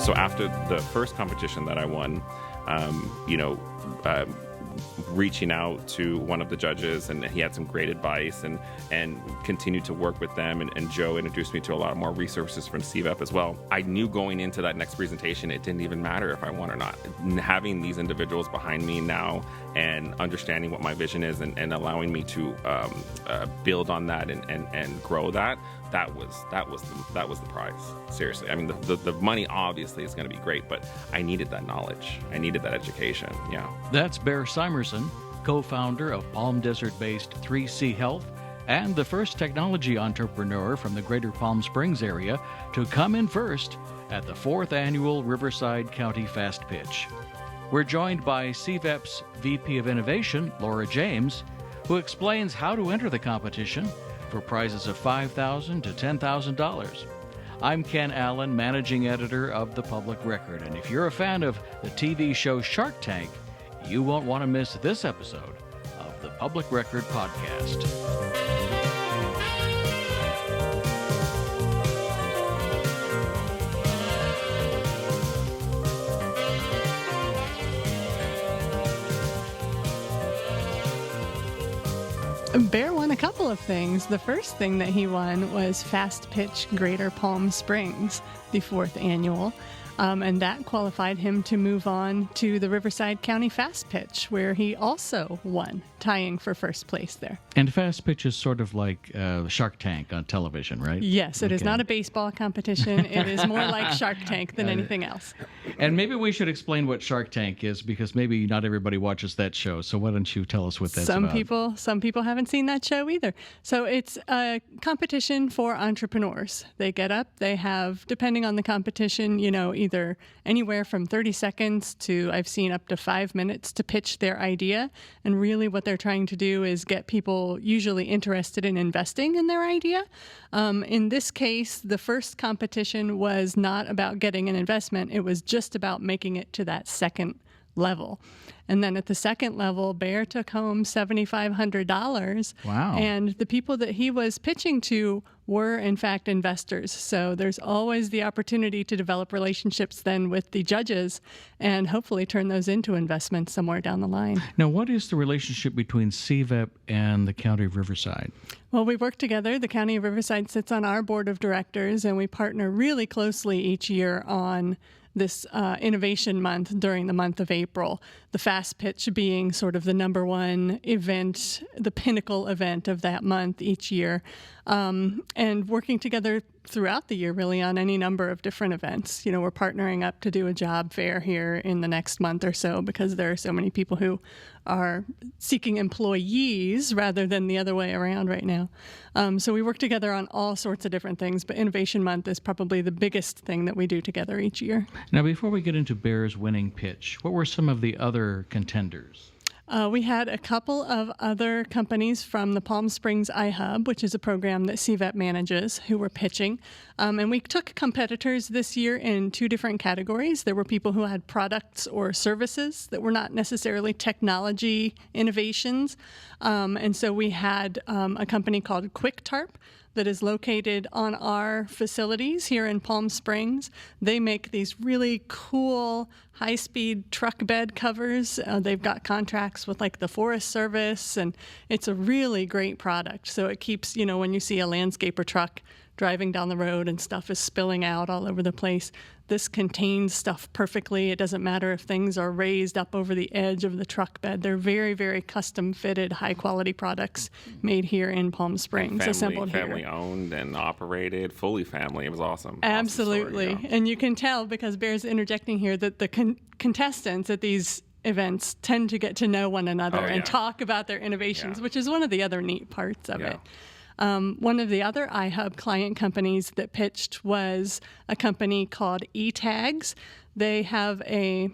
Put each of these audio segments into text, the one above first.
So after the first competition that I won, reaching out to one of the judges, and he had some great advice, and continued to work with them, and Joe introduced me to a lot more resources from CVEP as well. I knew going into that next presentation, it didn't even matter if I won or not. Having these individuals behind me now and understanding what my vision is, and allowing me to build on that and grow that was the prize. Seriously, I mean, the money obviously is going to be great, but I needed that knowledge. I needed that education. Yeah. That's Bear Simerson, co-founder of Palm Desert-based 3C.health and the first technology entrepreneur from the Greater Palm Springs area to come in first at the 4th Annual Riverside County Fast Pitch. We're joined by CVEP's VP of Innovation, Laura James, who explains how to enter the competition for prizes of $5,000 to $10,000. I'm Ken Allen, managing editor of The Public Record, and if you're a fan of the TV show Shark Tank, you won't want to miss this episode of the Public Record Podcast. Bear won a couple of things. The first thing that he won was Fast Pitch Greater Palm Springs, the 4th annual. And that qualified him to move on to the Riverside County Fast Pitch, where he also won, tying for first place there. And Fast Pitch is sort of like Shark Tank on television, right? Yes, it is not a baseball competition. It is more like Shark Tank than anything else. And maybe we should explain what Shark Tank is, because maybe not everybody watches that show. So why don't you tell us what that's about? Some people haven't seen that show either. So it's a competition for entrepreneurs. They get up, they have, depending on the competition, either anywhere from 30 seconds to, I've seen, up to 5 minutes to pitch their idea. And really what they're trying to do is get people usually interested in investing in their idea. In this case, the first competition was not about getting an investment. It was just about making it to that second level. And then at the second level, Bear took home $7,500. Wow. And the people that he was pitching to were, in fact, investors. So there's always the opportunity to develop relationships then with the judges and hopefully turn those into investments somewhere down the line. Now, what is the relationship between CVEP and the County of Riverside? Well, we work together. The County of Riverside sits on our board of directors, and we partner really closely each year on this Innovation Month during the month of April, the Fast Pitch being sort of the number one event, the pinnacle event of that month each year, and working together throughout the year really on any number of different events. We're partnering up to do a job fair here in the next month or so because there are so many people who are seeking employees rather than the other way around right now. So we work together on all sorts of different things, but Innovation Month is probably the biggest thing that we do together each year. Now, before we get into Bear's winning pitch, what were some of the other contenders? We had a couple of other companies from the Palm Springs iHub, which is a program that CVEP manages, who were pitching. And we took competitors this year in two different categories. There were people who had products or services that were not necessarily technology innovations. And so we had a company called QuickTarp that is located on our facilities here in Palm Springs. They make these really cool high-speed truck bed covers. They've got contracts with like the Forest Service, and it's a really great product. So it keeps, when you see a landscaper truck driving down the road and stuff is spilling out all over the place, this contains stuff perfectly. It doesn't matter if things are raised up over the edge of the truck bed. They're very, very custom-fitted, high-quality products made here in Palm Springs, assembled here. Family owned and operated, fully family. It was awesome. Absolutely. Awesome story, And you can tell, because Bear's interjecting here, that the contestants at these events tend to get to know one another and talk about their innovations, which is one of the other neat parts of it. One of the other iHub client companies that pitched was a company called eTags. They have a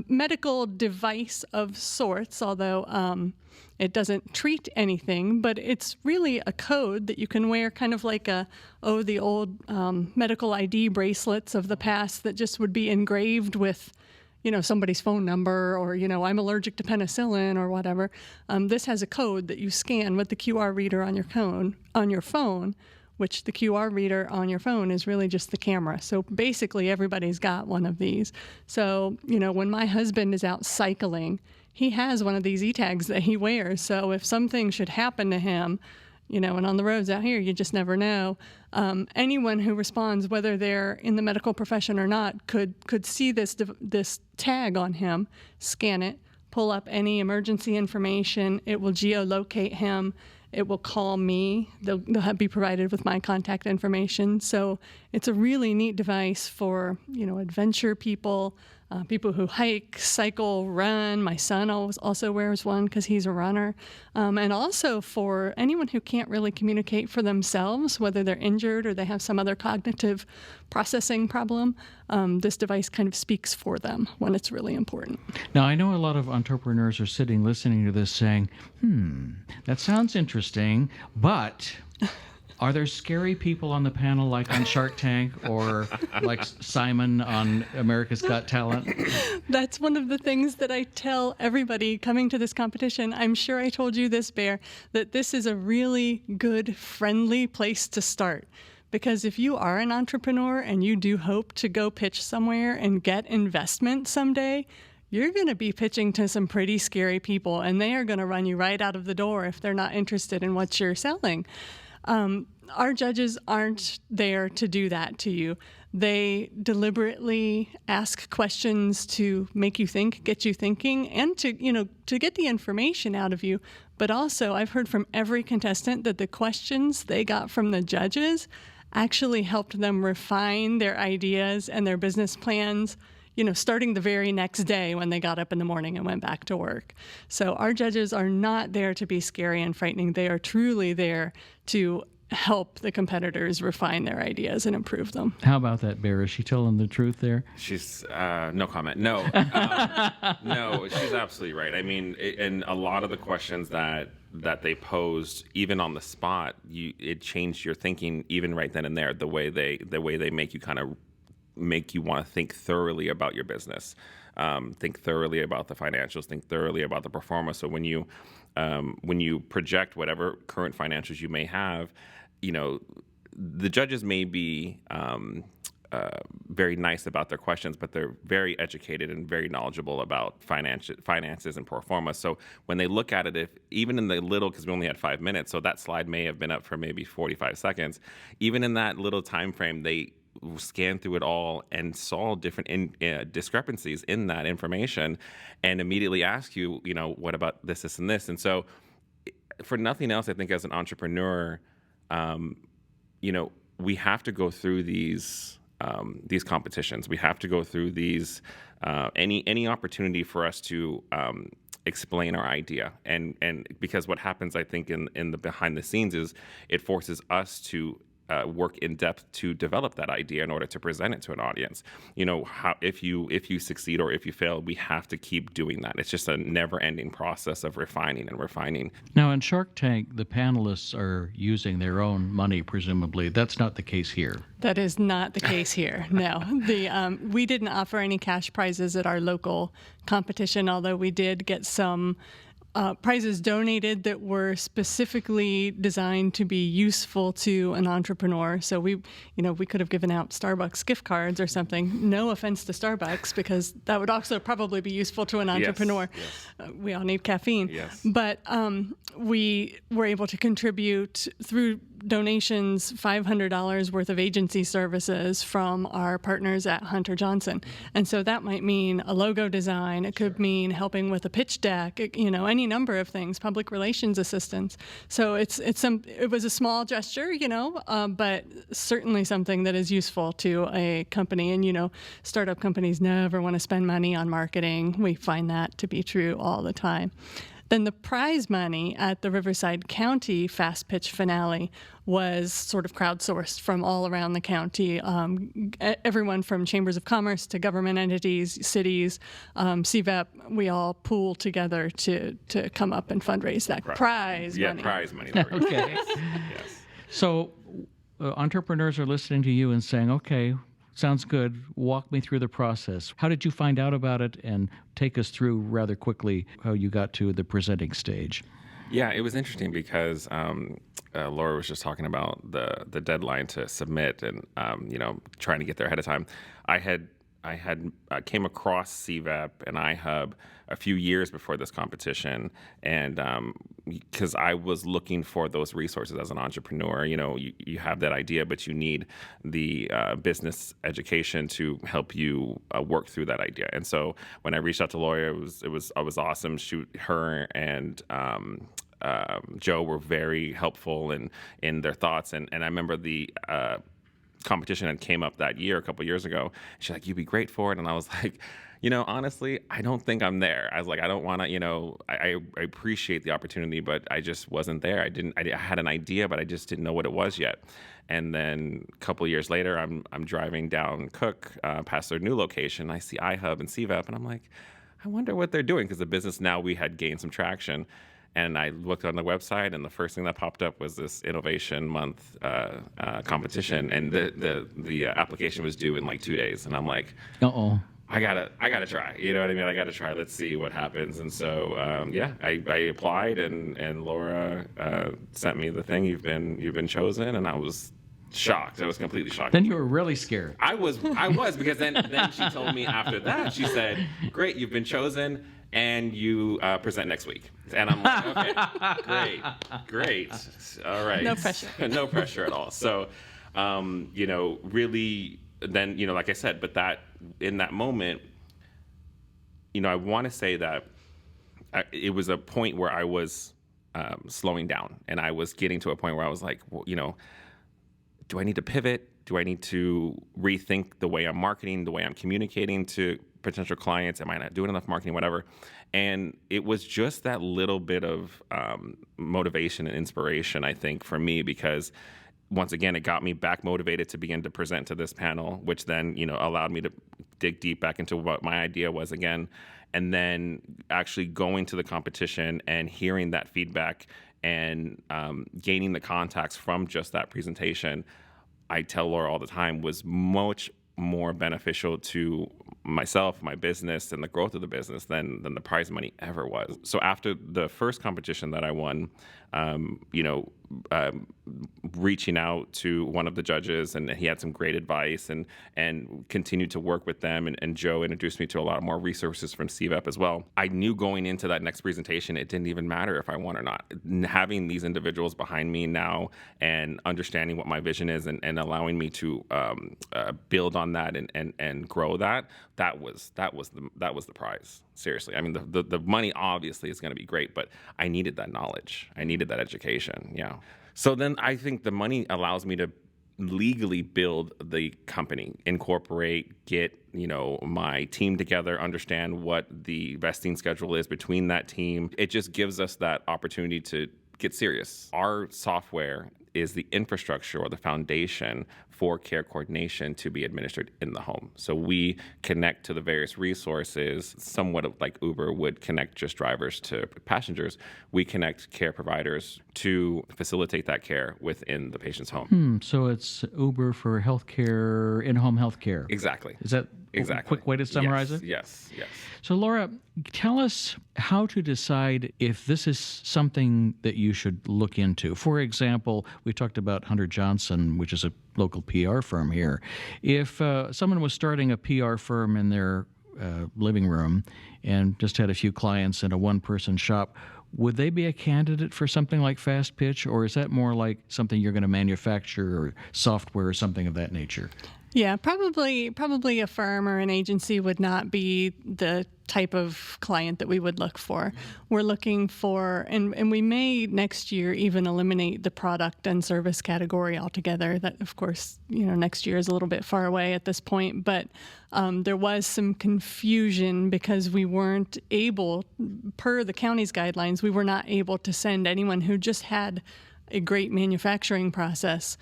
medical device of sorts, although it doesn't treat anything, but it's really a code that you can wear, kind of like the old medical ID bracelets of the past that just would be engraved with somebody's phone number, or, I'm allergic to penicillin or whatever. This has a code that you scan with the QR reader on your phone, which the QR reader on your phone is really just the camera. So basically everybody's got one of these. So, when my husband is out cycling, he has one of these e-tags that he wears. So if something should happen to him, and on the roads out here, you just never know. Anyone who responds, whether they're in the medical profession or not, could see this tag on him, scan it, pull up any emergency information. It will geolocate him. It will call me. They'll be provided with my contact information. So it's a really neat device for, adventure people, people who hike, cycle, run. My son also wears one because he's a runner. And also for anyone who can't really communicate for themselves, whether they're injured or they have some other cognitive processing problem, this device kind of speaks for them when it's really important. Now, I know a lot of entrepreneurs are sitting listening to this saying, that sounds interesting, but are there scary people on the panel like on Shark Tank or like Simon on America's Got Talent? That's one of the things that I tell everybody coming to this competition. I'm sure I told you this, Bear, that this is a really good, friendly place to start. Because if you are an entrepreneur and you do hope to go pitch somewhere and get investment someday, you're going to be pitching to some pretty scary people, and they are going to run you right out of the door if they're not interested in what you're selling. Our judges aren't there to do that to you. They deliberately ask questions to make you think, get you thinking, and to get the information out of you. But also, I've heard from every contestant that the questions they got from the judges actually helped them refine their ideas and their business plans, starting the very next day when they got up in the morning and went back to work. So our judges are not there to be scary and frightening. They are truly there to help the competitors refine their ideas and improve them. How about that, Bear? Is she telling the truth there? She's no comment. No, no, she's absolutely right. I mean, and a lot of the questions that they posed, even on the spot, it changed your thinking even right then and there. The way they make you make you want to think thoroughly about your business, think thoroughly about the financials, think thoroughly about the performance. So when you project whatever current financials you may have, the judges may be very nice about their questions, but they're very educated and very knowledgeable about finances and pro forma. So when they look at it, even in the little, because we only had 5 minutes, so that slide may have been up for maybe 45 seconds, even in that little time frame, they scanned through it all and saw different discrepancies in that information and immediately ask you, what about this, and this? And so for nothing else, I think as an entrepreneur, we have to go through these competitions. We have to go through these, any opportunity for us to explain our idea. And because what happens, I think, in the behind the scenes is it forces us to work in depth to develop that idea in order to present it to an audience. If you succeed or if you fail, we have to keep doing that. It's just a never-ending process of refining and refining. Now, in Shark Tank, the panelists are using their own money, presumably. That's not the case here. That is not the case here. No, we didn't offer any cash prizes at our local competition, although we did get some prizes donated that were specifically designed to be useful to an entrepreneur. So we could have given out Starbucks gift cards or something. No offense to Starbucks, because that would also probably be useful to an entrepreneur. Yes. We all need caffeine. Yes. But we were able to contribute through donations $500 worth of agency services from our partners at Hunter Johnson. And so that might mean a logo design. It could mean helping with a pitch deck, any number of things, public relations assistance. So it was a small gesture, but certainly something that is useful to a company. And, startup companies never want to spend money on marketing. We find that to be true all the time. Then the prize money at the Riverside County Fast Pitch Finale was sort of crowdsourced from all around the county. Everyone from chambers of commerce to government entities, cities, CVEP, we all pooled together to come up and fundraise that prize money. Yeah, prize money. Okay. Yes. So entrepreneurs are listening to you and saying, okay, sounds good. Walk me through the process. How did you find out about it? And take us through rather quickly how you got to the presenting stage. Yeah, it was interesting because Laura was just talking about the deadline to submit and trying to get there ahead of time. I had came across CVEP and iHub a few years before this competition, and because I was looking for those resources as an entrepreneur. You have that idea, but you need the business education to help you work through that idea. And so when I reached out to Laura, it was awesome. Her and Joe were very helpful in their thoughts, and I remember the competition that came up that year, a couple years ago. She's like, "You'd be great for it," and I was like, honestly, I don't think I'm there. I was like, I don't want to, I appreciate the opportunity, but I just wasn't there. I had an idea, but I just didn't know what it was yet. And then a couple years later, I'm driving down Cook past their new location. I see iHub and CVEP, and I'm like, I wonder what they're doing, because the business now we had gained some traction. And I looked on the website, and the first thing that popped up was this Innovation Month competition, and the application was due in like 2 days. And I'm like, I gotta try. You know what I mean? I gotta try. Let's see what happens. And so I applied, and Laura sent me the thing. You've been chosen, and I was shocked. I was completely shocked. Then you were really scared. I was because then she told me after that. She said, "Great, you've been chosen, and you present next week." And I'm like, okay, great, all right. No pressure. No pressure at all. So, really, then, like I said, but that in that moment, I want to say that it was a point where I was slowing down, and I was getting to a point where I was like, well, do I need to pivot? Do I need to rethink the way I'm marketing, the way I'm communicating to potential clients? Am I not doing enough marketing, whatever? And it was just that little bit of motivation and inspiration, I think, for me, because once again, it got me back motivated to begin to present to this panel, which then, allowed me to dig deep back into what my idea was again. And then actually going to the competition and hearing that feedback and gaining the contacts from just that presentation, I tell Laura all the time, was much more beneficial to myself, my business, and the growth of the business than the prize money ever was. So after the first competition that I won, reaching out to one of the judges, and he had some great advice, and continued to work with them, and Joe introduced me to a lot more resources from CVEP as well. I knew going into that next presentation, it didn't even matter if I won or not. Having these individuals behind me now and understanding what my vision is, and allowing me to build on that and grow that was the prize. Seriously, I mean, the money obviously is going to be great, but I needed that knowledge. I needed that education. Yeah. So then I think the money allows me to legally build the company, incorporate, get my team together, understand what the vesting schedule is between that team. It just gives us that opportunity to get serious. Our software is the infrastructure or the foundation for care coordination to be administered in the home. So we connect to the various resources, somewhat like Uber would connect just drivers to passengers. We connect care providers to facilitate that care within the patient's home. So it's Uber for healthcare, in-home healthcare. Exactly. Is that a quick way to summarize it? Yes. So Laura, tell us how to decide if this is something that you should look into. For example, we talked about Hunter Johnson, which is a local PR firm here. If someone was starting a PR firm in their living room and just had a few clients in a one-person shop, would they be a candidate for something like Fast Pitch, or is that more like something you're going to manufacture or software or something of that nature? Yeah, probably a firm or an agency would not be the type of client that we would look for. We're looking for, and we may next year even eliminate the product and service category altogether. That, of course, next year is a little bit far away at this point, but there was some confusion because we weren't able, per the county's guidelines, we were not able to send anyone who just had a great manufacturing process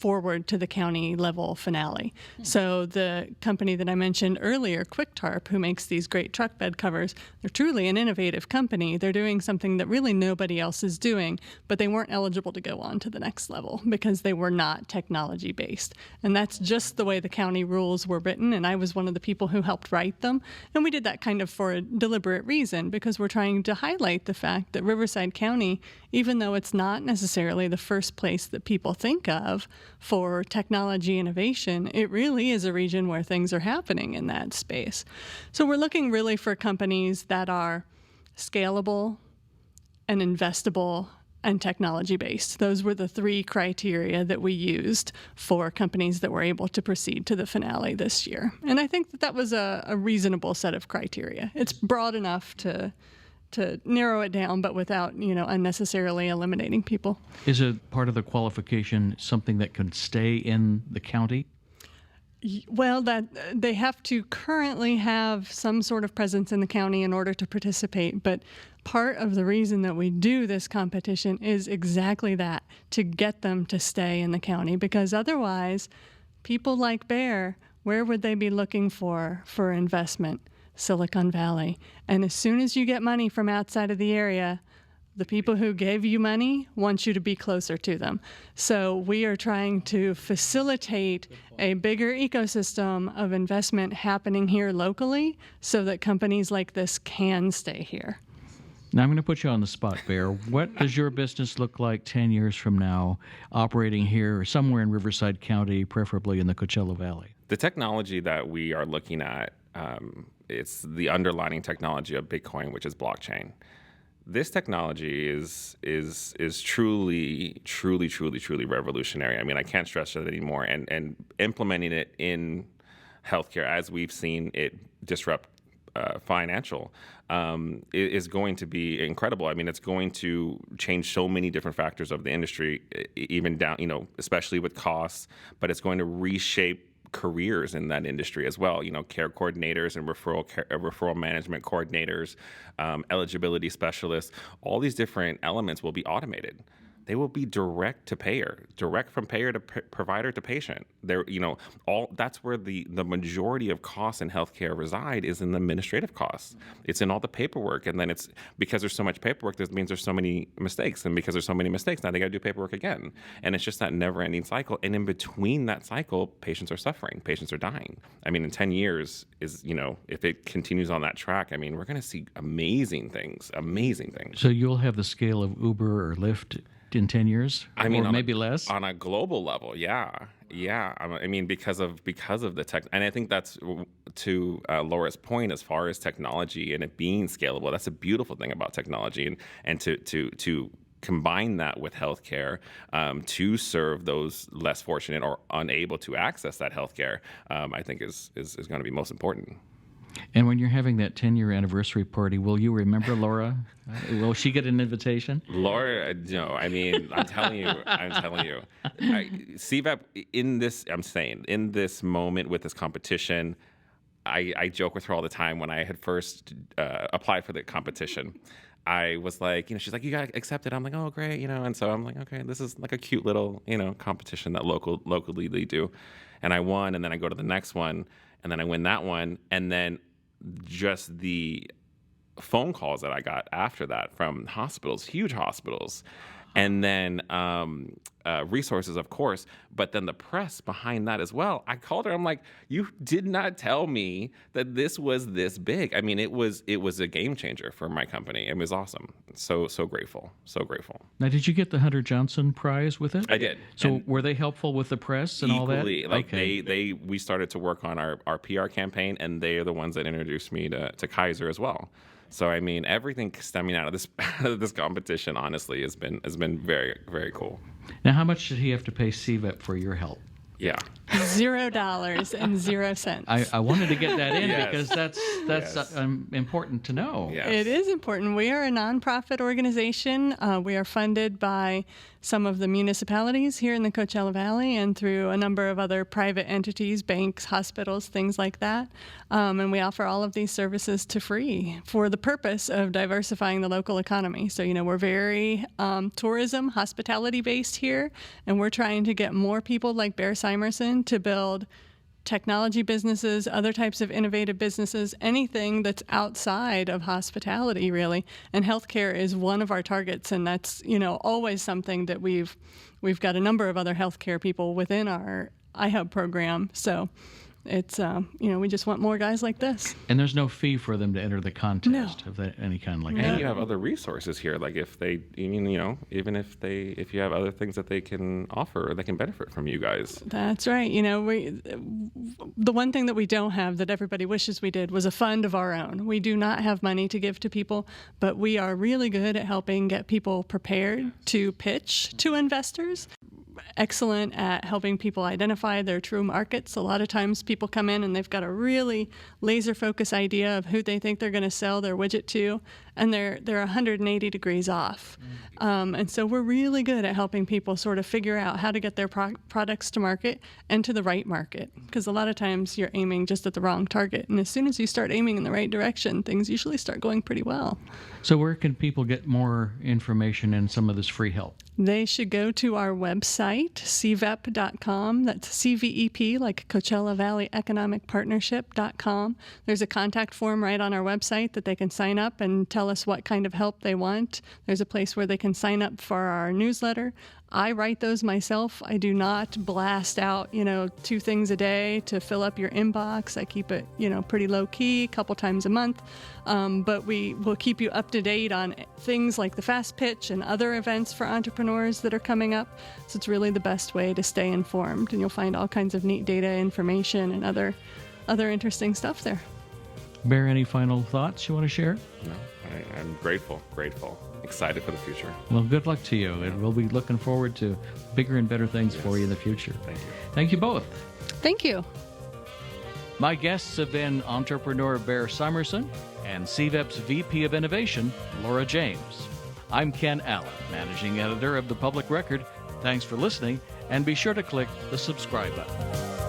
forward to the county level finale. So the company that I mentioned earlier, QuickTarp, who makes these great truck bed covers, they're truly an innovative company. They're doing something that really nobody else is doing, but they weren't eligible to go on to the next level because they were not technology based. And that's just the way the county rules were written, and I was one of the people who helped write them. And we did that kind of for a deliberate reason, because we're trying to highlight the fact that Riverside County, even though it's not necessarily the first place that people think of for technology innovation, it really is a region where things are happening in that space. So we're looking really for companies that are scalable and investable and technology-based. Those were the 3 criteria that we used for companies that were able to proceed to the finale this year. And I think that was a reasonable set of criteria. It's broad enough to narrow it down, but without, unnecessarily eliminating people. Is it part of the qualification something that can stay in the county? Well, that they have to currently have some sort of presence in the county in order to participate. But part of the reason that we do this competition is exactly that, to get them to stay in the county. Because otherwise, people like Bear, where would they be looking for investment? Silicon Valley. And as soon as you get money from outside of the area, the people who gave you money want you to be closer to them. So we are trying to facilitate a bigger ecosystem of investment happening here locally so that companies like this can stay here. Now, I'm going to put you on the spot, Bear. What does your business look like 10 years from now, operating here or somewhere in Riverside County, preferably in the Coachella Valley? The technology that we are looking at, it's the underlying technology of Bitcoin, which is blockchain. This technology is truly revolutionary. I mean, I can't stress that anymore. And implementing it in healthcare, as we've seen it disrupt financial, is going to be incredible. I mean, it's going to change so many different factors of the industry, even down, especially with costs, but it's going to reshape careers in that industry as well. Care coordinators and referral management coordinators, eligibility specialists, all these different elements will be automated. They will be direct to payer, direct from payer to provider to patient. That's where the majority of costs in healthcare reside, is in the administrative costs. It's in all the paperwork, and then it's because there's so much paperwork, that means there's so many mistakes, and because there's so many mistakes, now they got to do paperwork again, and it's just that never-ending cycle. And in between that cycle, patients are suffering, patients are dying. I mean, in 10 years if it continues on that track, I mean, we're going to see amazing things. So you'll have the scale of Uber or Lyft in 10 years? I mean, or maybe less? On a global level, yeah. I mean, because of the tech, and I think that's to Laura's point, as far as technology and it being scalable. That's a beautiful thing about technology, and to combine that with healthcare to serve those less fortunate or unable to access that healthcare, I think is going to be most important. And when you're having that 10-year anniversary party, will you remember Laura? Will she get an invitation? Laura, no. I mean, I'm telling you. CVEP, in this moment with this competition, I joke with her all the time. When I had first applied for the competition, I was like, she's like, you got accepted. I'm like, oh, great, and so I'm like, okay, this is like a cute little, competition that locally they do. And I won, and then I go to the next one, and then I win that one, and then just the phone calls that I got after that from hospitals, huge hospitals, and then resources, of course, but then the press behind that as well. I called her. I'm like, you did not tell me that this was this big. I mean, it was a game changer for my company. It was awesome. So grateful. Now, did you get the Hunter Johnson Prize with it? I did. So were they helpful with the press and equally, all that? Okay. We started to work on our PR campaign, and they are the ones that introduced me to Kaiser as well. So I mean, everything stemming out of this competition, honestly, has been very, very cool. Now, how much did he have to pay CVEP for your help? Yeah. $0.00. I wanted to get that in Yes. because that's important to know. Yes. It is important. We are a nonprofit organization. We are funded by some of the municipalities here in the Coachella Valley and through a number of other private entities, banks, hospitals, things like that. And we offer all of these services to free for the purpose of diversifying the local economy. So, we're very tourism, hospitality based here, and we're trying to get more people like Bear Simerson to build technology businesses, other types of innovative businesses, anything that's outside of hospitality, really. And healthcare is one of our targets, and that's, always something that we've got a number of other healthcare people within our iHub program. So it's, we just want more guys like this. And there's no fee for them to enter the contest of any kind like that. And you have other resources here, like if they, even if you have other things that they can offer, they can benefit from you guys. That's right. The one thing that we don't have that everybody wishes we did was a fund of our own. We do not have money to give to people, but we are really good at helping get people prepared to pitch to investors. Excellent at helping people identify their true markets. A lot of times people come in and they've got a really laser focused idea of who they think they're going to sell their widget to, and they're 180 degrees off. And so we're really good at helping people sort of figure out how to get their products to market and to the right market, because a lot of times you're aiming just at the wrong target. And as soon as you start aiming in the right direction, things usually start going pretty well. So where can people get more information and some of this free help? They should go to our website, CVEP.com. That's CVEP, like Coachella Valley Economic Partnership.com. There's a contact form right on our website that they can sign up and tell us what kind of help they want. There's a place where they can sign up for our newsletter. I write those myself. I do not blast out, 2 things a day to fill up your inbox. I keep it, pretty low key, a couple times a month. But we will keep you up to date on things like the Fast Pitch and other events for entrepreneurs that are coming up. So it's really the best way to stay informed, and you'll find all kinds of neat data, information, and other interesting stuff there. Bear, any final thoughts you want to share? No, I'm grateful, excited for the future. Well, good luck to you, and we'll be looking forward to bigger and better things for you in the future. Thank you. Thank you both. Thank you. My guests have been entrepreneur Bear Simerson and CVEP's VP of Innovation, Laura James. I'm Ken Allen, Managing Editor of The Public Record. Thanks for listening, and be sure to click the subscribe button.